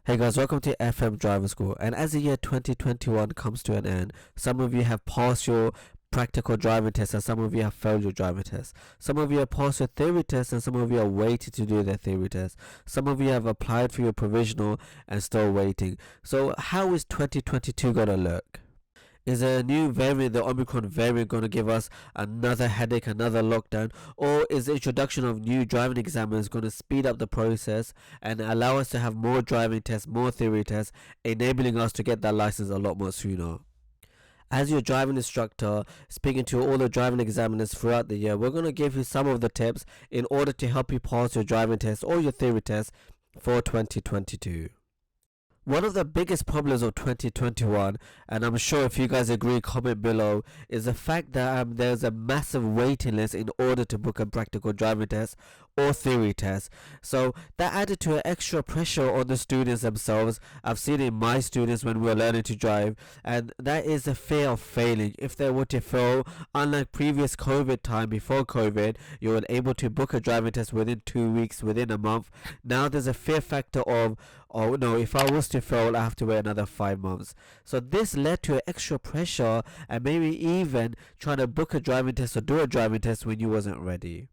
Hey guys, welcome to FM Driving School. And as the year 2021 comes to an end, some of you have passed your practical driving test and some of you have failed your driving test. Some of you have passed your theory test and some of you are waiting to do their theory test. Some of you have applied for your provisional and still waiting. So how is 2022 gonna look? Is a new variant, the Omicron variant, going to give us another headache, another lockdown? Or is the introduction of new driving examiners going to speed up the process and allow us to have more driving tests, more theory tests, enabling us to get that license a lot more sooner? As your driving instructor, speaking to all the driving examiners throughout the year, we're going to give you some of the tips in order to help you pass your driving test or your theory test for 2022. One of the biggest problems of 2021, and I'm sure if you guys agree, comment below, is the fact that there's a massive waiting list in order to book a practical driving test or theory test. So that added to an extra pressure on the students themselves. I've seen it in my students when we were learning to drive, and that is the fear of failing. If they were to fail, unlike previous COVID time, before COVID, you were able to book a driving test within 2 weeks, within a month. Now there's a fear factor of, oh no, if I was to fail, I have to wait another 5 months. So this led to extra pressure and maybe even trying to book a driving test or do a driving test when you wasn't ready.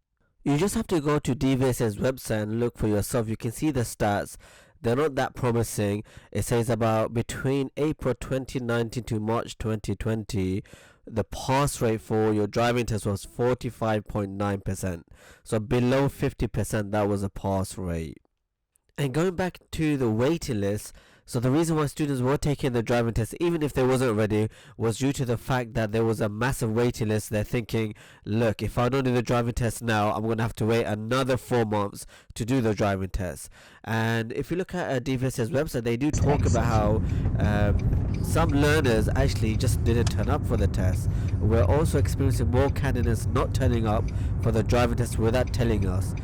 You just have to go to DVSA's website and look for yourself. You can see the stats. They're not that promising. It says about between April 2019 to March 2020, the pass rate for your driving test was 45.9%. So below 50%, that was a pass rate. And going back to the waiting list, so the reason why students were taking the driving test, even if they wasn't ready, was due to the fact that there was a massive waiting list. They're thinking, look, if I don't do the driving test now, I'm going to have to wait another 4 months to do the driving test. And if you look at DVSA's website, they do talk about how some learners actually just didn't turn up for the test. We're also experiencing more candidates not turning up for the driving test without telling us.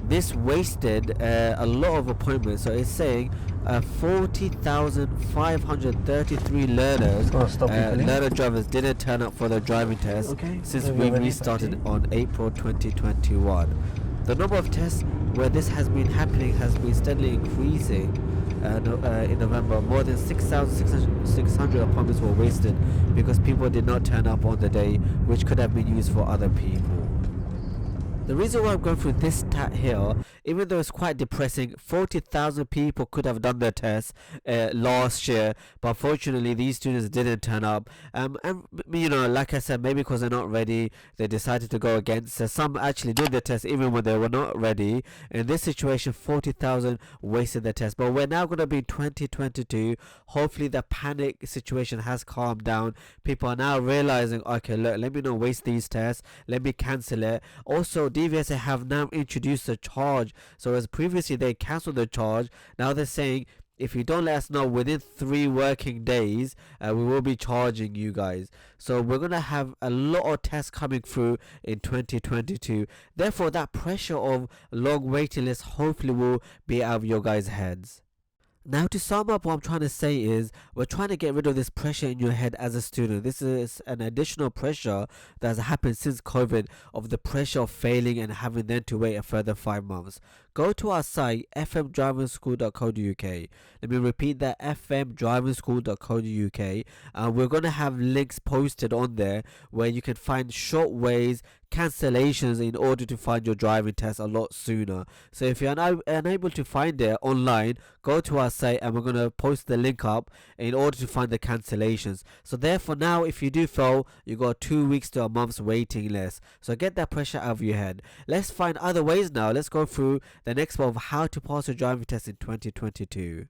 This wasted a lot of appointments. So it's saying 40,533 learners, learner drivers didn't turn up for the driving test since we restarted on April 2021. The number of tests where this has been happening has been steadily increasing. In November, more than 6,600 appointments were wasted because people did not turn up on the day, which could have been used for other people. The reason why I'm going through this stat here, even though it's quite depressing, 40,000 people could have done their test last year, but unfortunately these students didn't turn up. And you know, like I said, maybe because they're not ready, they decided to go against it. Some actually did the test even when they were not ready. In this situation, 40,000 wasted the test. But we're now going to be 2022. Hopefully the panic situation has calmed down. People are now realizing, okay, look, let me not waste these tests. Let me cancel it. Also, DVSA have now introduced a charge. So as previously they cancelled the charge, now they're saying if you don't let us know within 3 working days, we will be charging you guys. So we're going to have a lot of tests coming through in 2022. Therefore, that pressure of long waiting lists hopefully will be out of your guys' heads. Now, to sum up, what I'm trying to say is we're trying to get rid of this pressure in your head as a student. This is an additional pressure that has happened since COVID, of the pressure of failing and having then to wait a further 5 months. Go to our site, fmdrivingschool.co.uk. Let me repeat that, fmdrivingschool.co.uk. We're going to have links posted on there where you can find short ways, cancellations in order to find your driving test a lot sooner. So if you're unable to find it online, go to our site and we're going to post the link up in order to find the cancellations. So therefore now if you do fail, you got 2 weeks to a month's waiting list. So get that pressure out of your head. Let's find other ways now. Let's go through the next one of how to pass your driving test in 2022.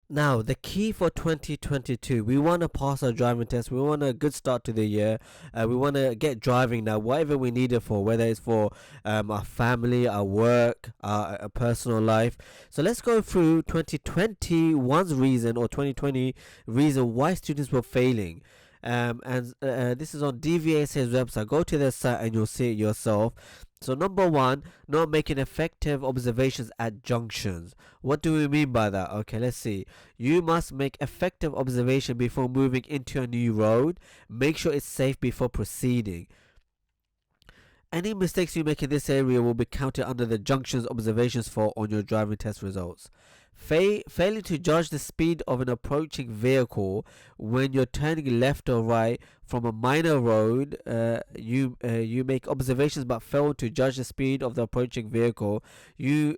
Now, the key for 2022, we want to pass our driving test. We want a good start to the year. We want to get driving now, whatever we need it for, whether it's for our family, our work, our personal life. So let's go through 2021's reason, or 2020 reason why students were failing. This is on DVSA's website. Go to their site and you'll see it yourself. So number 1, not making effective observations at junctions. What do we mean by that? Okay, let's see. You must make effective observation before moving into a new road. Make sure it's safe before proceeding. Any mistakes you make in this area will be counted under the junctions observations fault on your driving test results. Failing to judge the speed of an approaching vehicle when you're turning left or right from a minor road, you make observations but fail to judge the speed of the approaching vehicle. You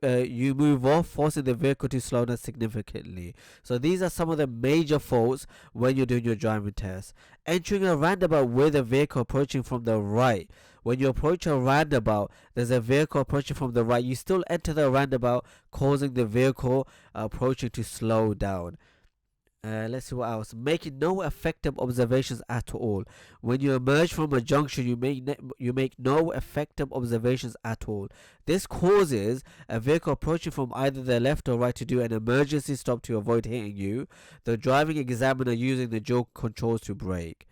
move off, forcing the vehicle to slow down significantly. So these are some of the major faults when you're doing your driving test. Entering a roundabout with a vehicle approaching from the right. When you approach a roundabout, there's a vehicle approaching from the right. You still enter the roundabout, causing the vehicle approaching to slow down. Let's see what else. Making no effective observations at all. When you emerge from a junction, you make no effective observations at all. This causes a vehicle approaching from either the left or right to do an emergency stop to avoid hitting you. The driving examiner using the dual controls to brake.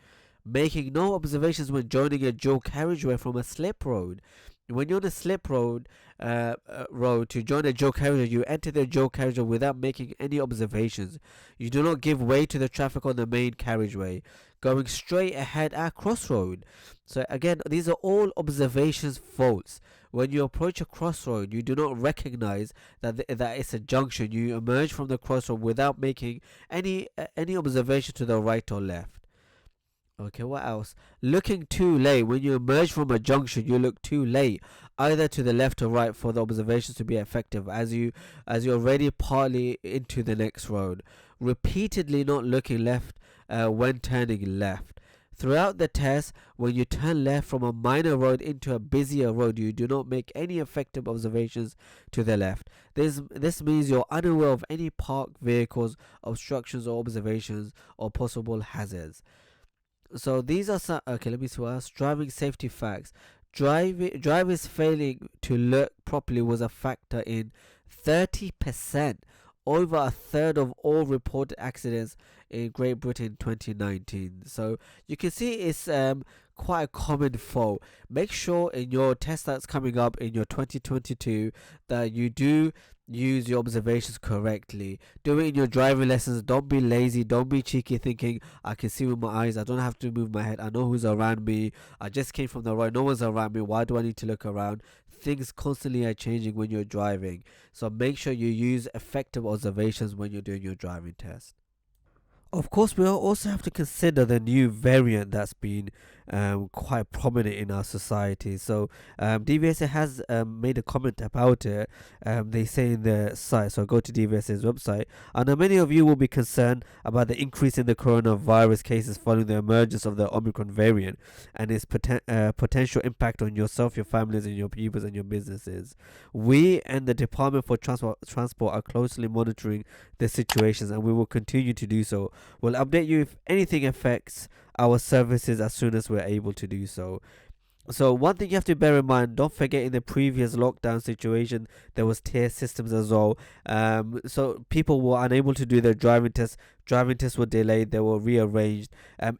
Making no observations when joining a dual carriageway from a slip road. When you're on a slip road, to join a dual carriageway, you enter the dual carriageway without making any observations. You do not give way to the traffic on the main carriageway. Going straight ahead at crossroad. So again, these are all observations faults. When you approach a crossroad, you do not recognize that that it's a junction. You emerge from the crossroad without making any observation to the right or left. Okay, what else? Looking too late. When you emerge from a junction, you look too late, either to the left or right, for the observations to be effective, as you're already partly into the next road. Repeatedly not looking left when turning left. Throughout the test, when you turn left from a minor road into a busier road, you do not make any effective observations to the left. This means you're unaware of any parked vehicles, obstructions, or observations, or possible hazards. So these are some. Okay, let me see what else. Driving safety facts. Drivers failing to look properly was a factor in 30%, over a third of all reported accidents in Great Britain in 2019. So you can see it's quite a common fault. Make sure in your test that's coming up in your 2022 that you do use your observations correctly. Do it in your driving lessons. Don't be lazy. Don't be cheeky thinking, I can see with my eyes. I don't have to move my head. I know who's around me. I just came from the right. No one's around me. Why do I need to look around? Things constantly are changing when you're driving. So make sure you use effective observations when you're doing your driving test. Of course, we also have to consider the new variant that's been quite prominent in our society. So, DVSA has made a comment about it. They say in their site, so go to DVSA's website. I know many of you will be concerned about the increase in the coronavirus cases following the emergence of the Omicron variant and its potential impact on yourself, your families, and your pupils and your businesses. We and the Department for Transport are closely monitoring the situations, and we will continue to do so. We'll update you if anything affects our services as soon as we're able to do so. So one thing you have to bear in mind, don't forget in the previous lockdown situation, there was tier systems as well. So people were unable to do their driving tests. Driving tests were delayed, they were rearranged.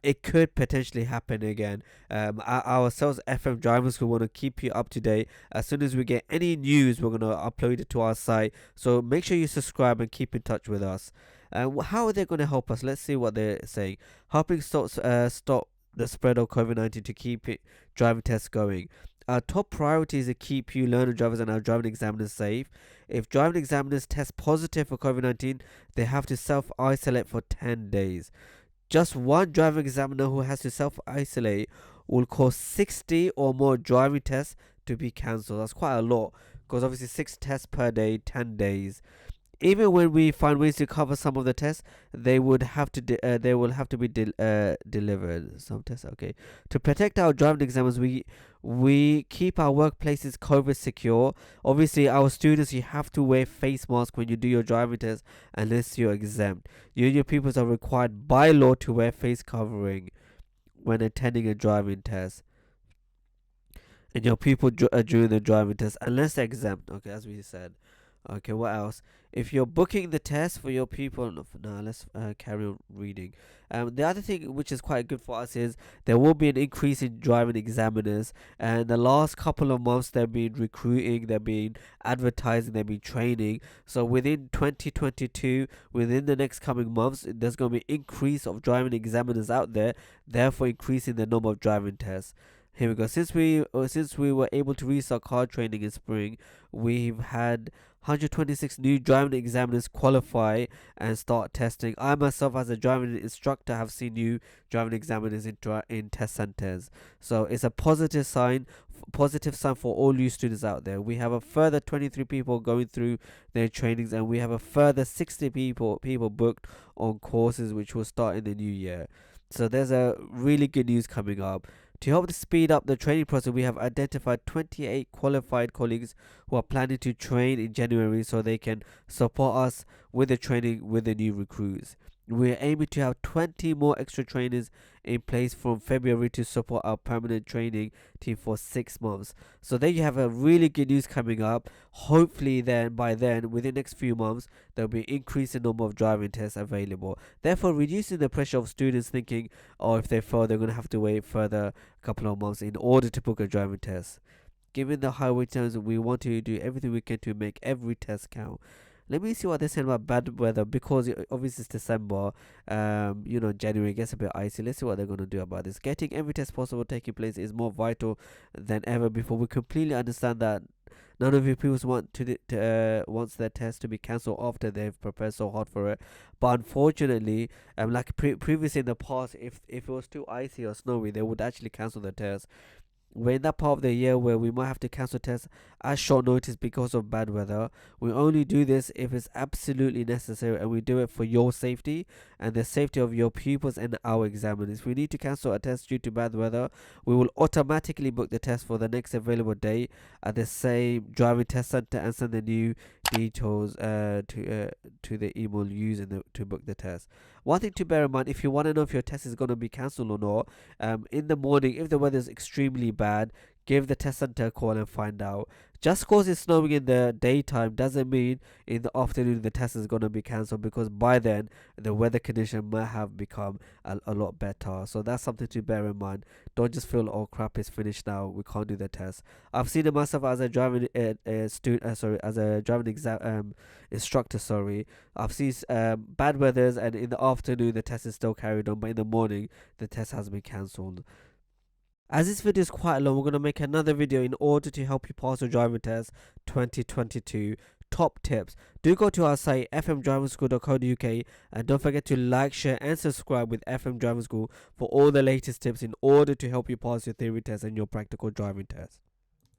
It could potentially happen again. Ourselves, FM Driving School, want to keep you up to date. As soon as we get any news, we're going to upload it to our site. So make sure you subscribe and keep in touch with us. How are they going to help us? Let's see what they're saying. Helping stop the spread of COVID-19 to keep driving tests going. Our top priority is to keep you learner drivers and our driving examiners safe. If driving examiners test positive for COVID-19, they have to self-isolate for 10 days. Just one driving examiner who has to self-isolate will cause 60 or more driving tests to be cancelled. That's quite a lot, because obviously 6 tests per day, 10 days. Even when we find ways to cover some of the tests, they will have to be delivered. Some tests, okay. To protect our driving examiners, we keep our workplaces COVID secure. Obviously, our students, you have to wear face masks when you do your driving test, unless you're exempt. You and your pupils are required by law to wear face covering when attending a driving test. And your people during the driving test, unless they're exempt. Okay, as we said. Okay, what else? If you're booking the test for your people, no, let's carry on reading. The other thing which is quite good for us is there will be an increase in driving examiners. And the last couple of months, they've been recruiting, they've been advertising, they've been training. So within 2022, within the next coming months, there's going to be increase of driving examiners out there, therefore increasing the number of driving tests. Here we go. Since we were able to restart car training in spring, we've had 126 new driving examiners qualify and start testing. I myself, as a driving instructor, have seen new driving examiners in test centers. So it's a positive sign for all you students out there. We have a further 23 people going through their trainings, and we have a further 60 people booked on courses which will start in the new year. So there's a really good news coming up. To help speed up the training process, we have identified 28 qualified colleagues who are planning to train in January so they can support us with the training with the new recruits. We are aiming to have 20 more extra trainers in place from February to support our permanent training team for 6 months. So there you have a really good news coming up. Hopefully by then, within the next few months, there will be an increase in number of driving tests available. Therefore, reducing the pressure of students thinking, oh, if they fail, they're going to have to wait further couple of months in order to book a driving test. Given the high wait times, we want to do everything we can to make every test count. Let me see what they're saying about bad weather, because obviously it's December. January gets a bit icy. Let's see what they're going to do about this. Getting every test possible taking place is more vital than ever before. We completely understand that none of you people wants their test to be cancelled after they've prepared so hard for it. But unfortunately, like previously in the past, if it was too icy or snowy, they would actually cancel the test. We're in that part of the year where we might have to cancel tests at short notice because of bad weather. We only do this if it's absolutely necessary, and we do it for your safety and the safety of your pupils and our examiners. If we need to cancel a test due to bad weather, we will automatically book the test for the next available day at the same driving test center and send the new details to the email using to book the test. One thing to bear in mind, if you want to know if your test is going to be cancelled or not, in the morning, if the weather is extremely bad, give the test center a call and find out. Just because it's snowing in the daytime doesn't mean in the afternoon the test is going to be cancelled, because by then the weather condition might have become a lot better. So that's something to bear in mind. Don't just feel, oh crap, it's finished now, we can't do the test. I've seen it myself as a driving as a driving exam instructor. I've seen bad weathers, and in the afternoon the test is still carried on, but in the morning the test has been cancelled. As this video is quite long, we're going to make another video in order to help you pass your driving test 2022. Top tips. Do go to our site fmdrivingschool.co.uk, and don't forget to like, share and subscribe with FM Driving School for all the latest tips in order to help you pass your theory test and your practical driving test.